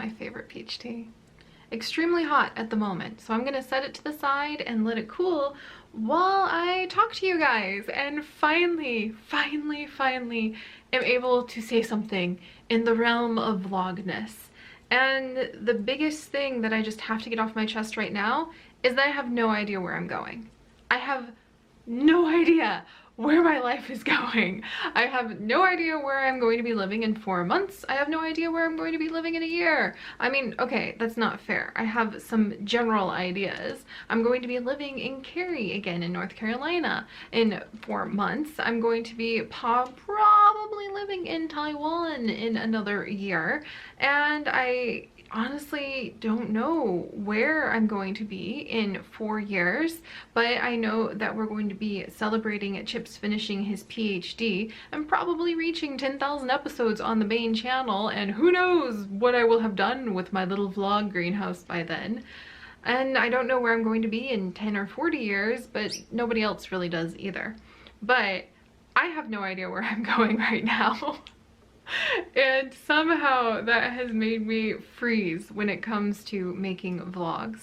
my favorite peach tea. Extremely hot at the moment, so I'm gonna set it to the side and let it cool while I talk to you guys, and finally am able to say something in the realm of vlogness. And the biggest thing that I just have to get off my chest right now is that I have no idea where I'm going. I have no idea where my life is going. I have no idea where I'm going to be living in 4 months. I have no idea where I'm going to be living in a year. I mean, okay, that's not fair. I have some general ideas. I'm going to be living in Cary again in North Carolina in 4 months. I'm going to be probably living in Taiwan in another year. And I honestly don't know where I'm going to be in 4 years, but I know that we're going to be celebrating Chip's finishing his PhD and probably reaching 10,000 episodes on the main channel, and who knows what I will have done with my little vlog greenhouse by then. And I don't know where I'm going to be in 10 or 40 years, but nobody else really does either. But I have no idea where I'm going right now. And somehow that has made me freeze when it comes to making vlogs,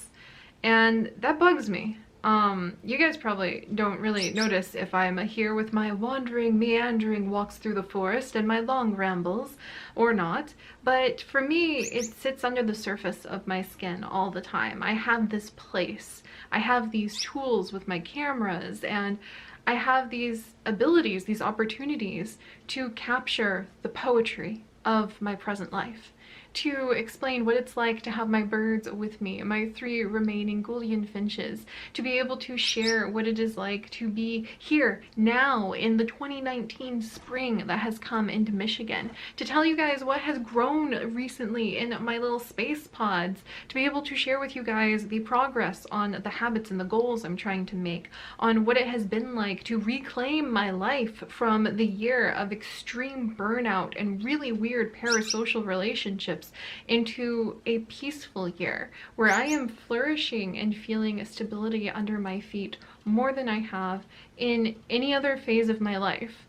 and that bugs me. You guys probably don't really notice if I'm here with my wandering, meandering walks through the forest and my long rambles or not, but for me it sits under the surface of my skin all the time. I have this place, I have these tools with my cameras, and I have these abilities, these opportunities to capture the poetry of my present life, to explain what it's like to have my birds with me, my 3 remaining Gouldian finches, to be able to share what it is like to be here now in the 2019 spring that has come into Michigan, to tell you guys what has grown recently in my little space pods, to be able to share with you guys the progress on the habits and the goals I'm trying to make, on what it has been like to reclaim my life from the year of extreme burnout and really weird parasocial relationships into a peaceful year where I am flourishing and feeling a stability under my feet more than I have in any other phase of my life.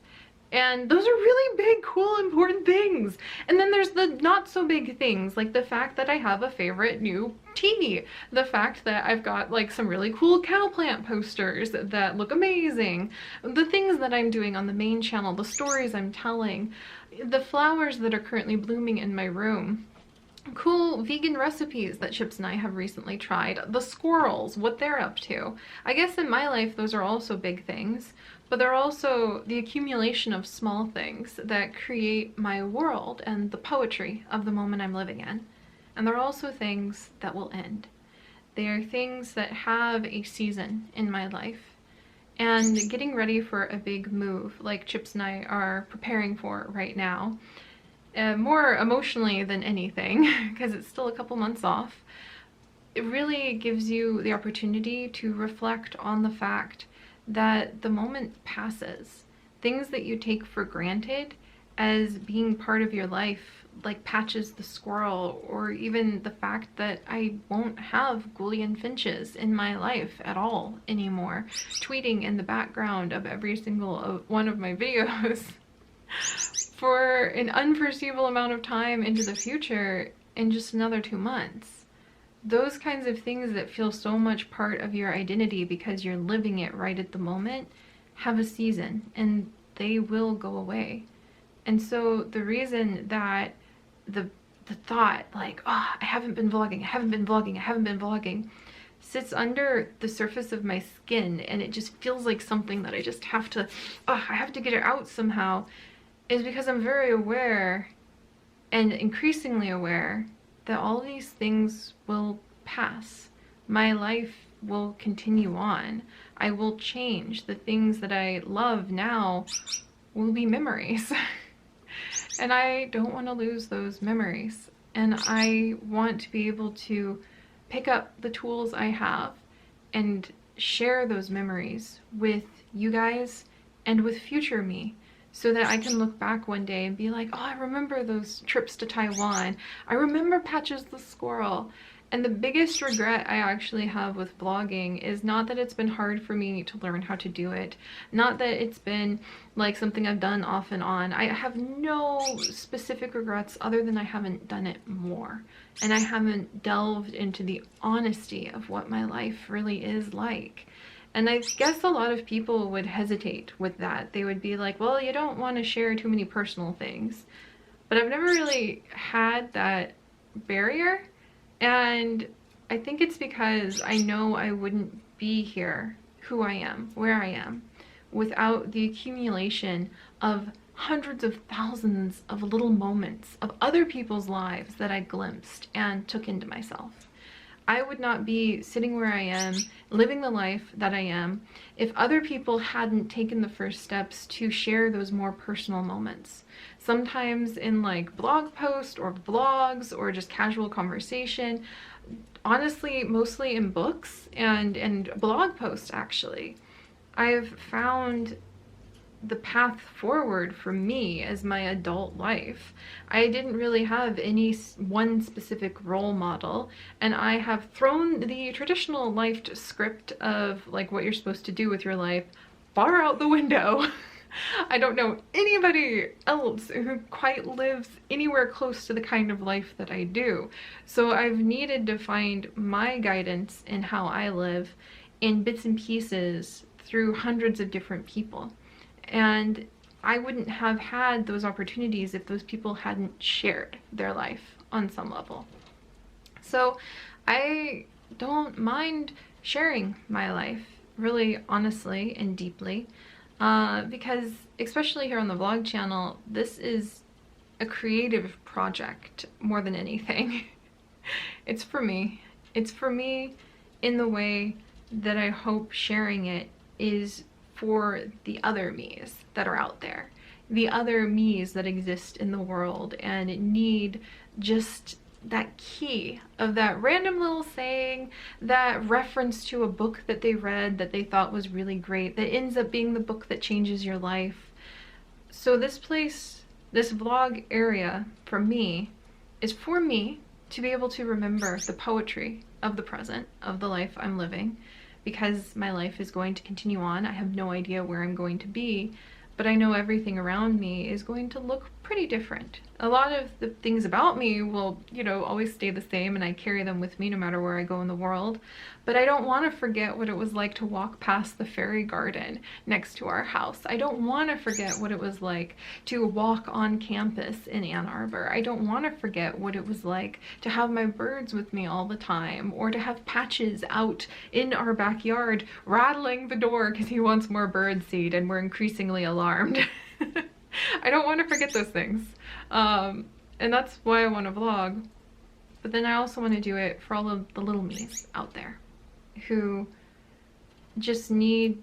And those are really big, cool, important things. And then there's the not so big things, like the fact that I have a favorite new tea, the fact that I've got like some really cool cow plant posters that look amazing, the things that I'm doing on the main channel, the stories I'm telling, the flowers that are currently blooming in my room, cool vegan recipes that Chips and I have recently tried, the squirrels, what they're up to. I guess in my life those are also big things, but they're also the accumulation of small things that create my world and the poetry of the moment I'm living in. And they're also things that will end. They are things that have a season in my life. And getting ready for a big move like Chips and I are preparing for right now, more emotionally than anything, because it's still a couple months off, it really gives you the opportunity to reflect on the fact that the moment passes. Things that you take for granted as being part of your life, like Patches the squirrel, or even the fact that I won't have Gouldian finches in my life at all anymore, tweeting in the background of every single one of my videos for an unforeseeable amount of time into the future in just another 2 months. Those kinds of things that feel so much part of your identity because you're living it right at the moment have a season, and they will go away. And so the reason that the thought like, oh, I haven't been vlogging, sits under the surface of my skin, and it just feels like something that I just have to, I have to get it out somehow, is because I'm very aware, and increasingly aware, that all these things will pass. My life will continue on. I will change. The things that I love now will be memories. And I don't want to lose those memories. And I want to be able to pick up the tools I have and share those memories with you guys and with future me, so that I can look back one day and be like, oh, I remember those trips to Taiwan. I remember Patches the squirrel. And the biggest regret I actually have with vlogging is not that it's been hard for me to learn how to do it, not that it's been like something I've done off and on. I have no specific regrets other than I haven't done it more. And I haven't delved into the honesty of what my life really is like. And I guess a lot of people would hesitate with that. They would be like, well, you don't want to share too many personal things. But I've never really had that barrier. And I think it's because I know I wouldn't be here, who I am, where I am, without the accumulation of hundreds of thousands of little moments of other people's lives that I glimpsed and took into myself. I would not be sitting where I am, living the life that I am, if other people hadn't taken the first steps to share those more personal moments. Sometimes in like blog posts or vlogs or just casual conversation, honestly, mostly in books and blog posts actually. I've found the path forward for me as my adult life. I didn't really have any one specific role model, and I have thrown the traditional life script of like what you're supposed to do with your life far out the window. I don't know anybody else who quite lives anywhere close to the kind of life that I do. So I've needed to find my guidance in how I live in bits and pieces through hundreds of different people. And I wouldn't have had those opportunities if those people hadn't shared their life on some level. So I don't mind sharing my life, really honestly and deeply, because especially here on the vlog channel, this is a creative project more than anything. It's for me. It's for me in the way that I hope sharing it is for the other me's that are out there, the other me's that exist in the world and need just that key of that random little saying, that reference to a book that they read that they thought was really great, that ends up being the book that changes your life. So this place, this vlog area for me, is for me to be able to remember the poetry of the present, of the life I'm living, because my life is going to continue on. I have no idea where I'm going to be, but I know everything around me is going to look pretty different. A lot of the things about me will, you know, always stay the same, and I carry them with me no matter where I go in the world. But I don't want to forget what it was like to walk past the fairy garden next to our house. I don't want to forget what it was like to walk on campus in Ann Arbor. I don't want to forget what it was like to have my birds with me all the time, or to have Patches out in our backyard rattling the door because he wants more bird seed and we're increasingly alarmed. I don't want to forget those things. And that's why I want to vlog. But then I also want to do it for all of the little me's out there who just need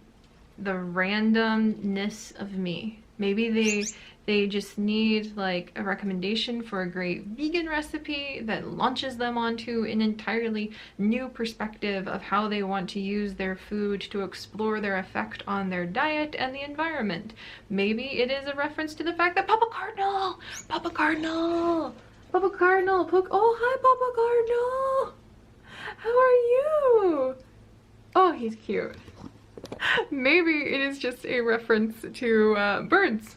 the randomness of me. Maybe they just need like a recommendation for a great vegan recipe that launches them onto an entirely new perspective of how they want to use their food to explore their effect on their diet and the environment. Maybe it is a reference to the fact that Papa Cardinal, oh hi Papa Cardinal, how are you? Oh, he's cute. Maybe it is just a reference to birds,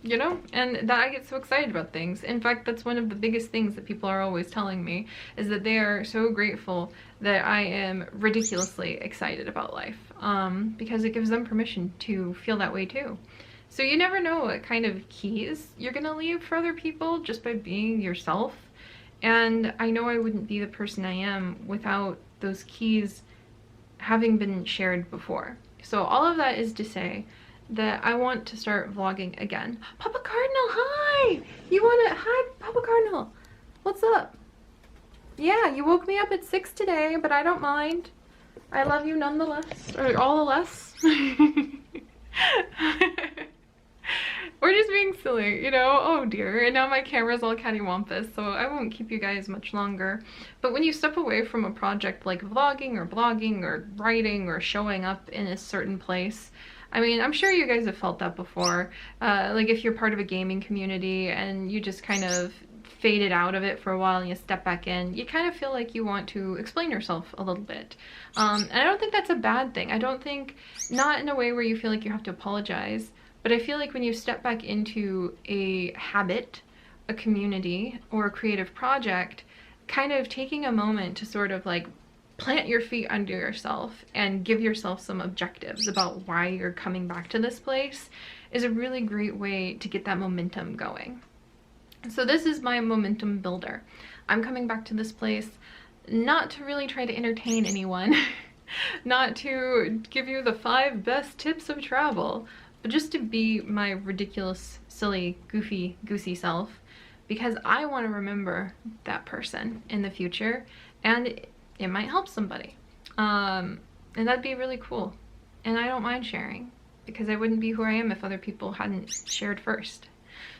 you know, and that I get so excited about things. In fact, that's one of the biggest things that people are always telling me, is that they are so grateful that I am ridiculously excited about life, because it gives them permission to feel that way too. So you never know what kind of keys you're gonna leave for other people just by being yourself. And I know I wouldn't be the person I am without those keys having been shared before. So all of that is to say that I want to start vlogging again. Papa Cardinal, hi! Hi, Papa Cardinal. What's up? Yeah, you woke me up at 6 today, but I don't mind. I love you nonetheless, or all the less. We're just being silly, you know? Oh dear, and now my camera's all cattywampus, so I won't keep you guys much longer. But when you step away from a project like vlogging or blogging or writing or showing up in a certain place, I mean, I'm sure you guys have felt that before. Like if you're part of a gaming community and you just kind of faded out of it for a while and you step back in, you kind of feel like you want to explain yourself a little bit. And I don't think that's a bad thing. I don't think, not in a way where you feel like you have to apologize, but I feel like when you step back into a habit, a community, or a creative project, kind of taking a moment to sort of like plant your feet under yourself and give yourself some objectives about why you're coming back to this place is a really great way to get that momentum going. So this is my momentum builder. I'm coming back to this place not to really try to entertain anyone, not to give you the 5 best tips of travel, but just to be my ridiculous, silly, goofy, goosey self, because I want to remember that person in the future, and it might help somebody. And that'd be really cool. And I don't mind sharing, because I wouldn't be who I am if other people hadn't shared first.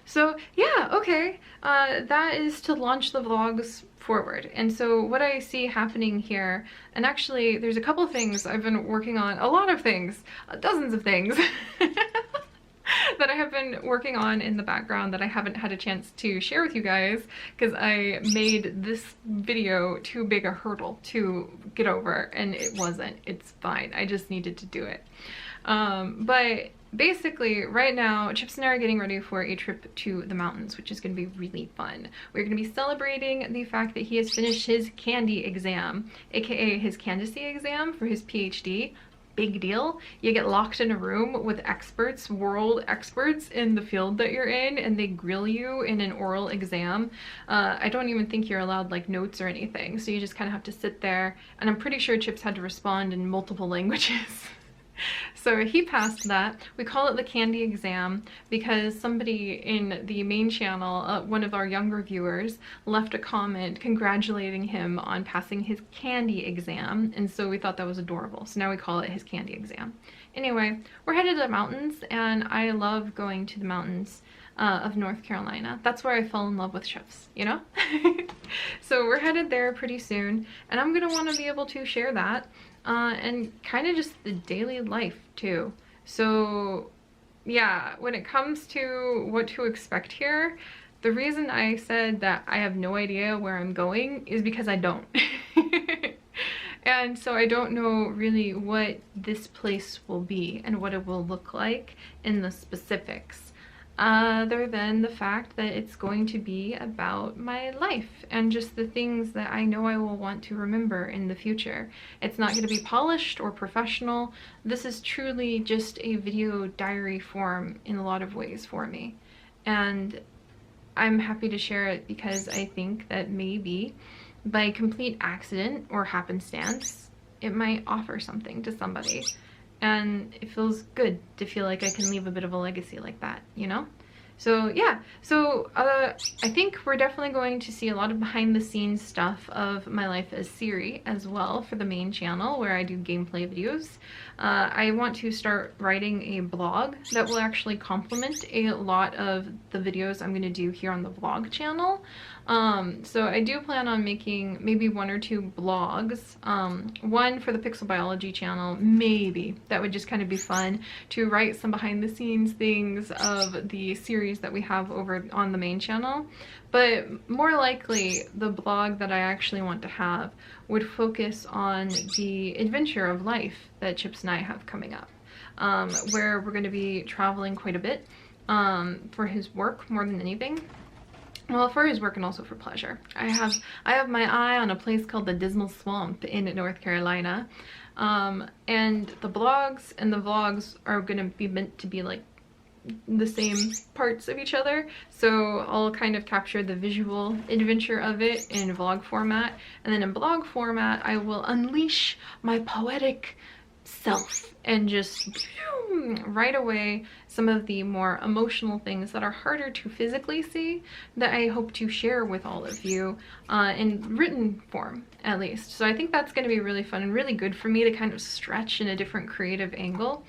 So yeah, okay, that is to launch the vlogs forward. And so what I see happening here, and actually there's a couple things I've been working on, a lot of things, dozens of things that I have been working on in the background that I haven't had a chance to share with you guys because I made this video too big a hurdle to get over, and it wasn't. It's fine. I just needed to do it. But basically right now Chips and I are getting ready for a trip to the mountains, which is going to be really fun. We're going to be celebrating the fact that he has finished his candy exam, aka his candidacy exam for his PhD. Big deal. You get locked in a room with experts, world experts in the field that you're in, and they grill you in an oral exam. I don't even think you're allowed like notes or anything, so you just kind of have to sit there, and I'm pretty sure Chips had to respond in multiple languages. So he passed that. We call it the candy exam because somebody in the main channel, one of our younger viewers, left a comment congratulating him on passing his candy exam, and so we thought that was adorable. So now we call it his candy exam. Anyway, we're headed to the mountains, and I love going to the mountains of North Carolina. That's where I fell in love with Chips, you know? So we're headed there pretty soon, and I'm gonna want to be able to share that. And kind of just the daily life too. So yeah, when it comes to what to expect here, the reason I said that I have no idea where I'm going is because I don't. And so I don't know really what this place will be and what it will look like in the specifics, other than the fact that it's going to be about my life and just the things that I know I will want to remember in the future. It's not going to be polished or professional. This is truly just a video diary form in a lot of ways for me. And I'm happy to share it because I think that maybe by complete accident or happenstance, it might offer something to somebody. And it feels good to feel like I can leave a bit of a legacy like that, you know? So yeah, so I think we're definitely going to see a lot of behind the scenes stuff of my life as Seri as well for the main channel where I do gameplay videos. I want to start writing a blog that will actually complement a lot of the videos I'm going to do here on the vlog channel. So I do plan on making maybe 1 or 2 blogs, one for the Pixel Biology channel, maybe. That would just kind of be fun to write some behind the scenes things of the series that we have over on the main channel. But more likely, the blog that I actually want to have would focus on the adventure of life that Chips and I have coming up, where we're going to be traveling quite a bit for his work more than anything. Well, for his work and also for pleasure. I have my eye on a place called the Dismal Swamp in North Carolina, and the blogs and the vlogs are going to be meant to be like the same parts of each other, so I'll kind of capture the visual adventure of it in vlog format, and then in blog format I will unleash my poetic self and just right away some of the more emotional things that are harder to physically see that I hope to share with all of you in written form at least. So I think that's going to be really fun and really good for me to kind of stretch in a different creative angle.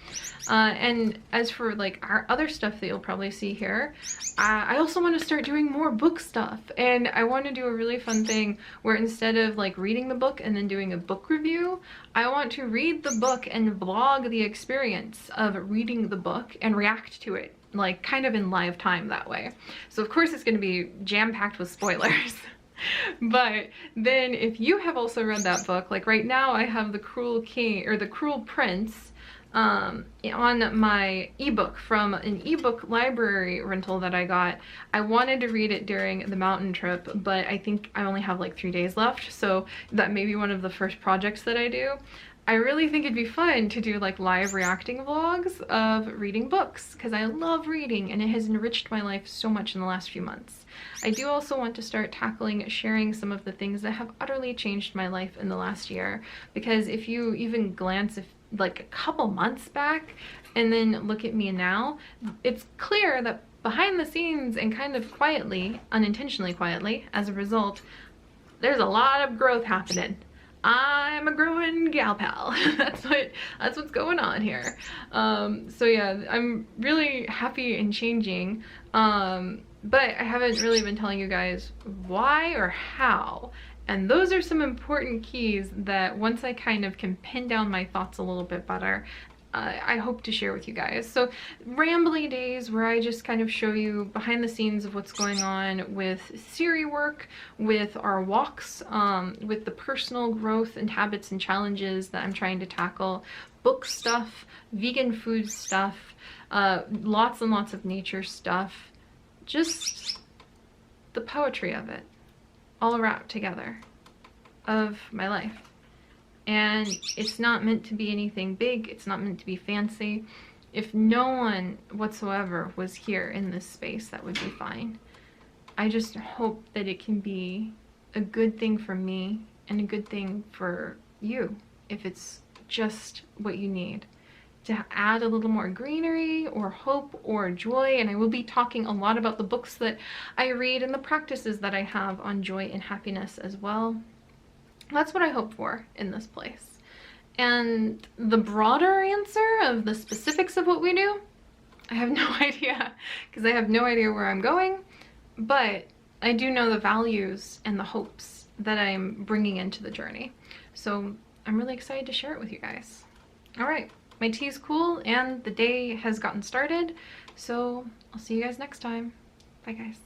And as for like our other stuff that you'll probably see here, I also want to start doing more book stuff, and I want to do a really fun thing where instead of like reading the book and then doing a book review, I want to read the book and vlog the experience of reading the book and react to it like kind of in live time that way. So of course it's going to be jam-packed with spoilers. But then if you have also read that book, like right now I have The Cruel King, or The Cruel Prince, on my ebook from an ebook library rental that I got. I wanted to read it during the mountain trip, but I think I only have like 3 days left, so that may be one of the first projects that I do. I really think it'd be fun to do like live reacting vlogs of reading books, because I love reading and it has enriched my life so much in the last few months. I do also want to start tackling sharing some of the things that have utterly changed my life in the last year, because if you even glance like a couple months back and then look at me now, it's clear that behind the scenes and kind of quietly, unintentionally quietly, as a result, there's a lot of growth happening. I'm a growing gal pal. That's what's going on here. So yeah, I'm really happy and changing, but I haven't really been telling you guys why or how. And those are some important keys that once I kind of can pin down my thoughts a little bit better, I hope to share with you guys. So rambly days where I just kind of show you behind the scenes of what's going on with Seri work, with our walks, with the personal growth and habits and challenges that I'm trying to tackle, book stuff, vegan food stuff, lots and lots of nature stuff, just the poetry of it, all wrapped together, of my life. And it's not meant to be anything big, it's not meant to be fancy. If no one whatsoever was here in this space, that would be fine. I just hope that it can be a good thing for me and a good thing for you, if it's just what you need to add a little more greenery or hope or joy. And I will be talking a lot about the books that I read and the practices that I have on joy and happiness as well. That's what I hope for in this place. And the broader answer of the specifics of what we do, I have no idea, because I have no idea where I'm going, but I do know the values and the hopes that I'm bringing into the journey. So I'm really excited to share it with you guys. All right, my tea's cool and the day has gotten started, so I'll see you guys next time. Bye guys.